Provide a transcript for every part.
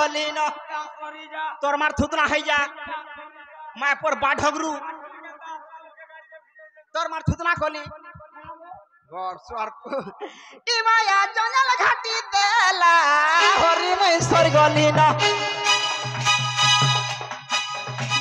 गली न तोर मार थुतना है जा मैं पर बाढ़गरू तोर मार थुतना कोली गौर स्वर ई माया जंगल घाटी देला हरि में सर गली न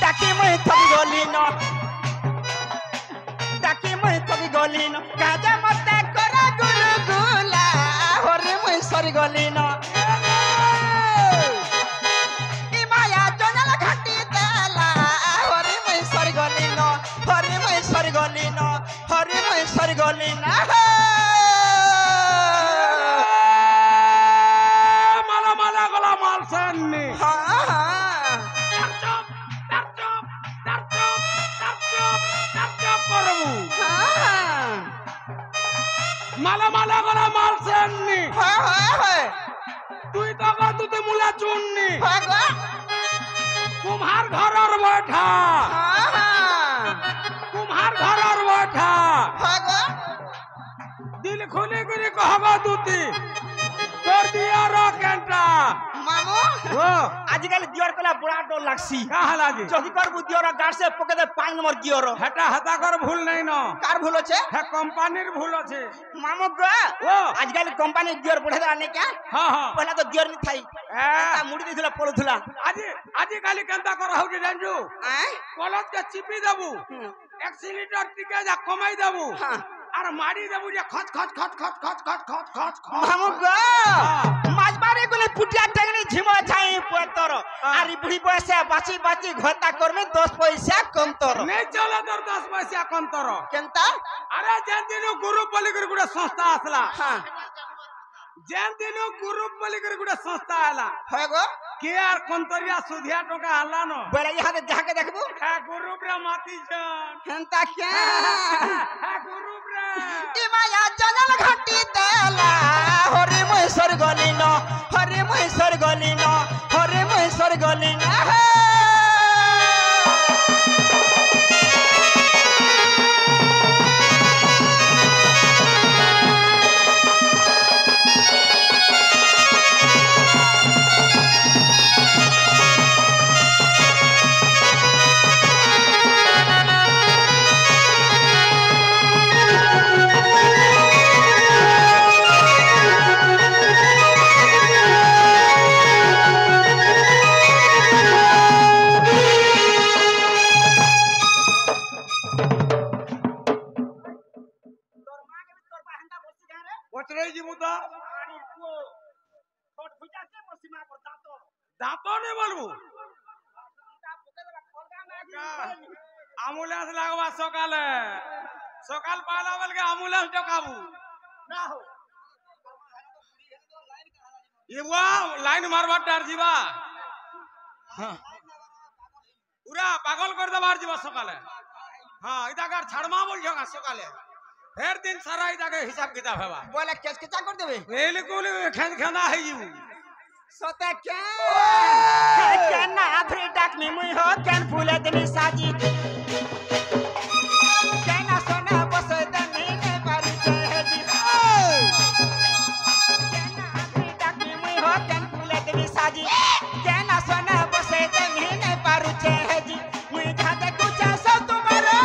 डाकी में थक गली न डाकी में थक गली न काजा मत करा गुरु गुला हरि में सर गली न ई माया जंगल घाटी देला हरि में सर गली न हरि में सर गली न हरि में सर गली न माला माला गला माल सन्नी माला माला गला माल सन्नी তুই তো তুতে মুলা চুননি কুম্হার ঘরর বৈঠা কুম্হার ঘরর বৈঠা দিল খুলে করে কহবা তুতি তোর দিয়া রকেন্টা मामू आजकल दियर कला बड़ा डर लागसी কাহা লাগে যদি করবু দিयर গাড় से पके दे 5 नंबर गियर হেটা হাতাকর ভুল নাই ন कार भूल আছে হে কোম্পানির ভুল আছে मामू गो ओ आजकल कंपनी गियर बढ़े आने क्या হ্যাঁ হ্যাঁ पहला तो गियर नहीं थाई ता मुड़ी दिसला पड़ुथला আজি আজি কালি কেনতা করা হউছে জানজু आय কলজ কে চিপি দেবু এক্সিলিটার টিকে যা কমাই দেবু हां আর মারি দেবু যে খচ খচ খচ খচ খচ খচ খচ খচ খচ मामू गो माजबारे गुले पुटिया टेगनी झिमो छाई पतर आरी बुढ़ी पैसा बाची बाची घंटा कर में 10 पैसा कम तर नहीं चला तर 10 पैसा कम तर केनता अरे जेन दिनो ग्रुप बलिकर गुडा संस्था आसला हां जेन दिनो ग्रुप बलिकर गुडा संस्था आला है गो के यार कंतरिया सुधिया टका हल्ला न बड़ा यहाँ के जाके देखबू है ग्रुप रे माती जान केनता क्या है ग्रुप रे ई माया जंगल घाटी देला हरि महेश्वर गली न हरि महेश्वर गली न हरि महेश्वर गली न बचरई जी मुदा दांतो नहीं बोलबू एम्बुलेंस लगवा सकाले सकाल पाला बोल के एम्बुलेंस टकाबू ना हो ये वो लाइन मारवा डर जीवा पूरा पागल कर दबार जीवा सकाले हां इदा कर छड़मा बोल जोगा सकाले फिर दिन सारा इदा के हिसाब किताब हेबा बोले केस केचा कर देबे बिल्कुल खेन खेना है जीव सोते क्या क्या ना आधरी डाक में मुई हो कैन फूले दनी साजी कैना सोना बस दनी ने पारी चाहे जी कैना आधरी डाक में मुई हो कैन फूले दनी साजी कैना सोना बस दनी ने पारू चाहे जी मुई खाते कुछ सो तुम्हारा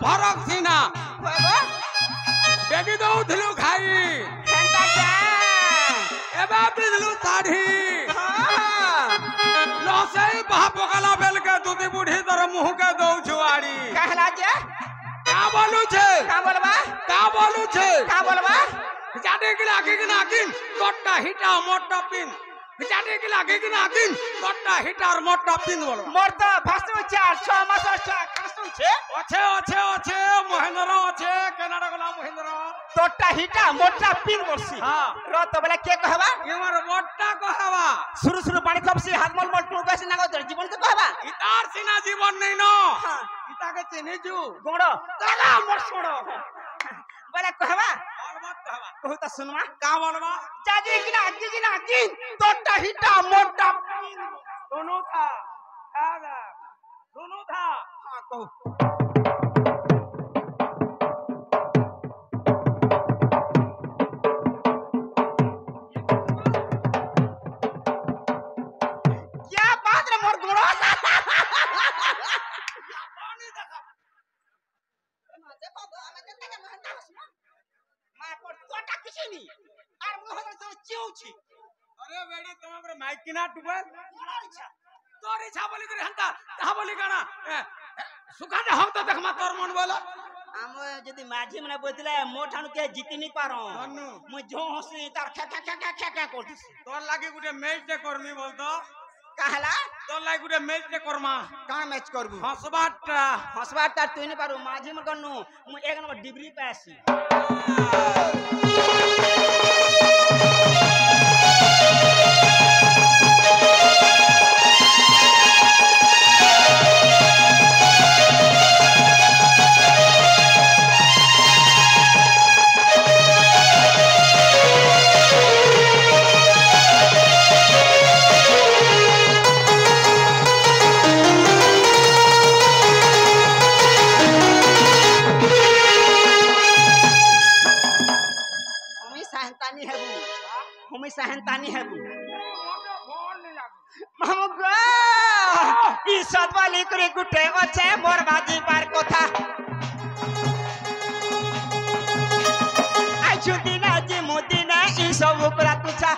फरक सीना बेबी दो दिलु खाई केनता क्या एबा बिदलु साड़ी लसई बहा पकला बेल के दूधी बूढ़ी तर मुंह के दो छुआड़ी कहला जे का बोलू छे का बोलबा का बोलू छे का बोलबा जाने के लागी के नागिन कोट्टा हिटा मोटा पिन হিচাটি কি লাগে কি না দিন তোরটা হিটার মোটটা পিন বলো মোর তো ভাসু 4 মাসের কাশুনছে আছে মহেন্দ্র আছে কানাডা গলা মহেন্দ্র তোরটা হিটা মোরটা পিন করছি হ্যাঁ র তো বলে কে কহবা এমার মোটটা কহাবা শুরু পানি খপছি হাত মল টু গাছ না তোর জীবন কে কহবা ইতার সিনা জীবন নেই ন হ্যাঁ ইতাকে চিনিছু গোড় দাদা মোর ছোড়ো বলে কহবা আর মত কহাবা কহুতা শুনমা কা বলবা জাজি কিনা কি তোরটা হিটা মোরটা दोनों था दादा दोनों था हां कहो क्या बात रे मोर गोड़ो देखो আমি দেখতে মেহনতা হসনা মা পর তোটা কিছু নি আর মু হদর তো চিউছি अरे बेड़ी तुम पर माइक की ना टुबे तोर इच्छा बोली करे हंता ता बोली गाना सुखा दे हम तो देखमा तोर मन बोला हम जदी माझी मने बोतले मोठानु के जीति नि पारो अनु मु जो हसी तार खे करतिस तोर लागी गुटे मैच दे करमी बोल तो कहला तोर लागी गुटे मैच दे करमा का मैच करबू हसबाटा हसबार तार तुई नि पारो माझी म गन्नु मु एक नंबर डिग्री पासी सहनतानी है मामुगा ई सदवाली करे गुटे ओछे मोर बाजी पार कोथा आजु दिना जी मुदिना ई सब उपरा तुछा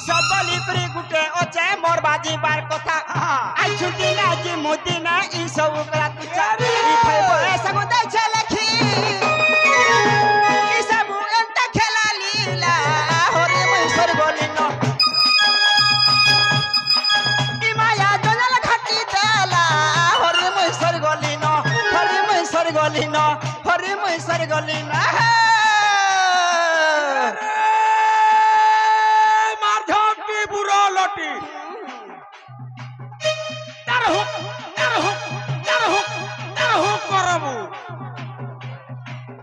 सदवाली करे गुटे ओछे मोर बाजी पार कोथा आजु दिना जी मुदिना ई सब उपरा तुछा ई भाई बोले सगोदे छलखी गलिना हरे मैसर गलिना मार झाप की बुरा लटी तार हुक करबू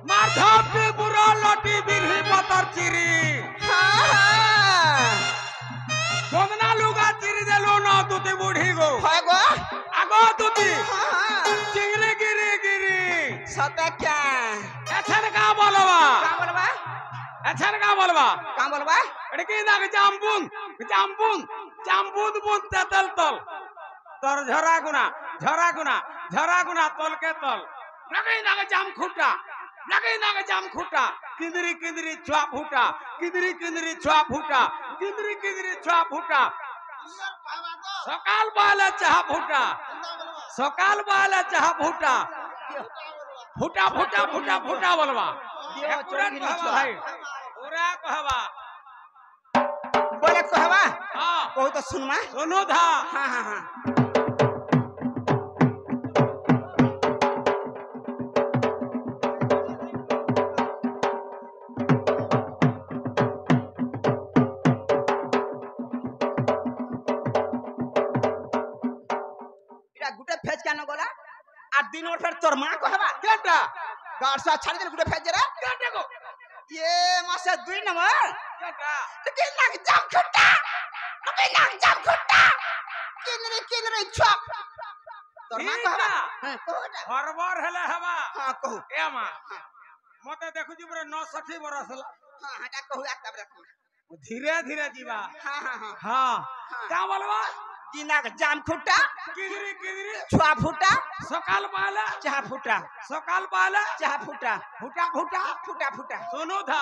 मार झाप की बुरा लटी बिरही पतर चिरी बंदना लुगा चिरी देलो ना तुती बूढ़ी गो है गो आगो तुती चिंगरी गिरी सते क्या एछन का बोलबा एडकी ना जामबुन बुन तल तोर झरा गुना तल के तल लगई ना जाम खुटा किंदरी छुआ फूटा सकाल बाले चाह फूटा फुटा बोलबा भाई पूरा कहबा बोले कहबा हां कहू तो सुनमा सुनो था हां इरा गुटे फेज क्या न गोला आ दिन और फिर तोर मां कहबा केटा गारसा छाड़ी दे गुटे फेज रे केटे को ये मासे 2 नंबर केटा के लग जाम खुट्टा किनरे छाप तोर मां कहबा हां कहबा हरबर हेले हबा हां कहू ए मां मते देखु जी बरे 960 बरस हां हटा कहू आ तब रखू धीरे जीवा हां का बोलबा दिना जाम खुट्टा किगरी छुआ फूटा सकाल पाला चाह फूटा चाह फूटा सुनो था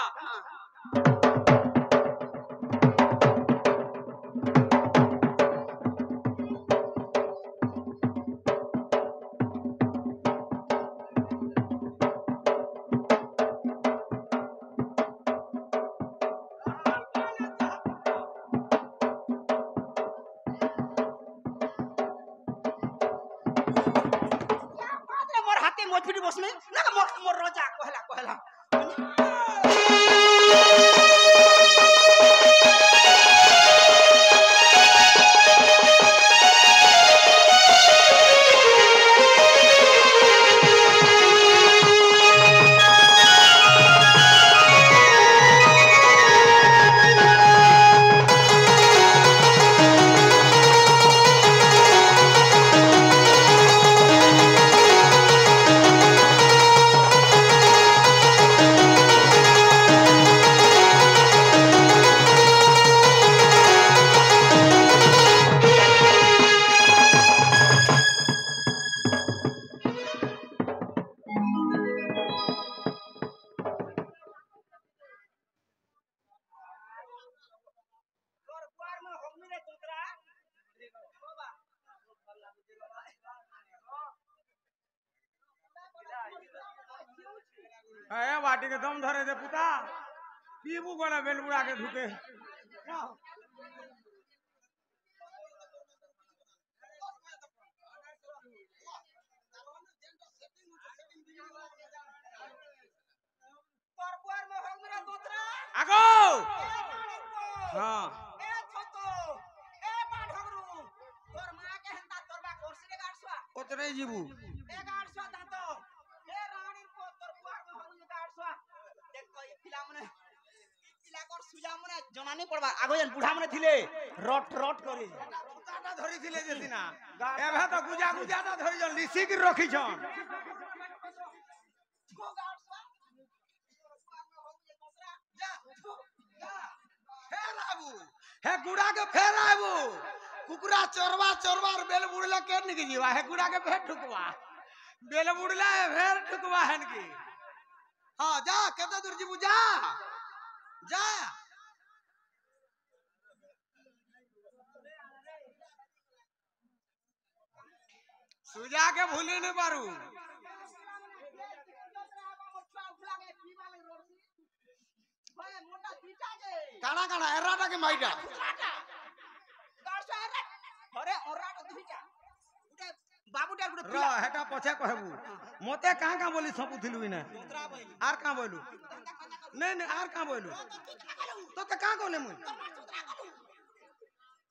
गोचपिटी बसमे ना मोर रजा कहला ए बाटी के दम धरे दे पुता पीबू गना बेलबुड़ा के ढुके आगो हां ए छोटो ए बाढगरु तोर मां के हंता तोरबा कोर्सी गाड़सवा ओतरे जीबू ए गाड़सवा दातो ए रानी को तोर बुआर में हम गाड़सवा देख तो ये फिला मने पिला कर सुजा मने जमा नहीं पड़बा आगो जन बुढ़ा मने थिले रट करे पुताटा धरि थिले जेसिना एभे तो गुजा गुजाटा धरि जन लिसी की रखी छन हे गुड़ा के फेर आबू कुकुरा चोरवा चोरवा बेल बुड़ले के निक जीवा हे गुड़ा के फेर ठुकवा बेल बुड़ले फेर ठुकवा हन की हां जा केते दूर जीबू जा जा सुजा के भूली नहीं पारू काना काना एराटा के माइटा अरे ओराटा दुहिटा गुटे बाबूटा गुटे र हेटा पछे कहबू मते कहां कहां बोली सबु थिलु इने आर कहां बोलू नहीं नहीं आर कहां बोलू तो कहां कोने मुई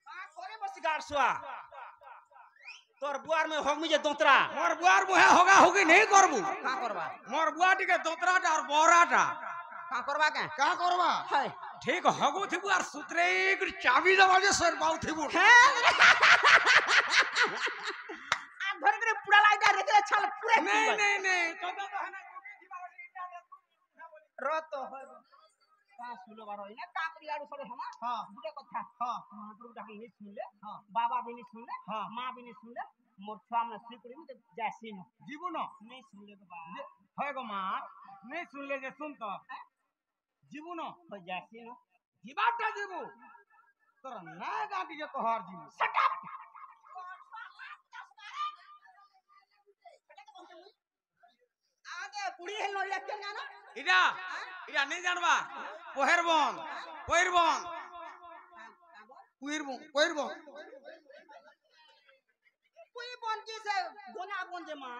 आ करे बस गाड़सवा तोर बुआर में होगमी जे दोतरा मोर बुआर मुहे होगा होगी नहीं करबू का करबा मोर बुआ टिके दोतराटा और बोराटा का करबा के का करबा हाय ठीक हगु थिबू और सुतरे एक चाबी दबा जे सर बाउ थिबू आ घर करे पूरा लाइटा रेकले छल पूरे नहीं नहीं नहीं तो रो तो हो का सुलो बारो इने का करियाडू सबे हम हां गुटे कथा हां महापुर डाकी नहीं सुनले हां बाबा भी नहीं सुनले हां मां भी नहीं सुनले मोर छुआ में सिकुड़ी में जैसी न जीबू न नहीं सुनले तो बा है गो मां नहीं सुनले जे सुन तो जीबू न हो जैसी न जीबाटा जीबू तोर ना गाटी के कहर जीबू शट अप आगे पुड़ी हेल न लेके ना इडा इडा नहीं जानबा पोहेरबन पोहेरबन पोहेरबन कोई बन जी से गोना बन जे मां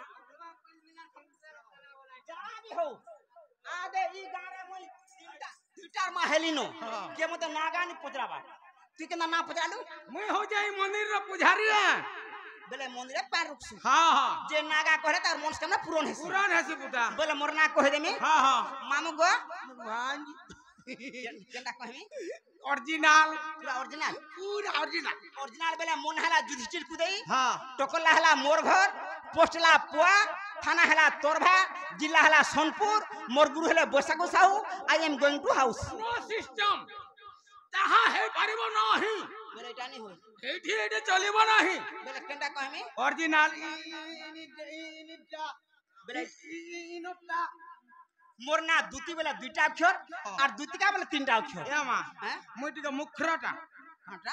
जरा भी हो आदे ई गारे मोई तीटा मा हेलिनो के मते नागा नि पजराबा तू के ना पजरालू मुई हो जाई मंदिर रो पुजारी रे बेले मंदिर पैर रुकसु हां हां जे नागा कहरे तार मन से ना पूरण हेसी पुरान हेसी पुता बेले मोर ना कह देमी हां हां मामू गो भगवान केंदा कहमी ओरिजिनल पूरा ओरिजिनल पूरा ओरिजिनल बेले मन हला जुधिष्ठिर कुदेई हां टोकला हला मोर घर पोस्टला पुआ थाना हला तोरभा जिला हला सोनपुर मोर गुरु हले बोसागो Sahu I am going to house no system ताहा है परिबो नाही बेले एटा नहीं होई एठी एटे चलिबो नाही बेले केंदा कहमी ओरिजिनल बेले इनोटा मोर ना दुती बेला दुईटा अक्षर और दुतिका बेला तीनटा अक्षर एमा हैं मुई टिके मुखराटा हाटा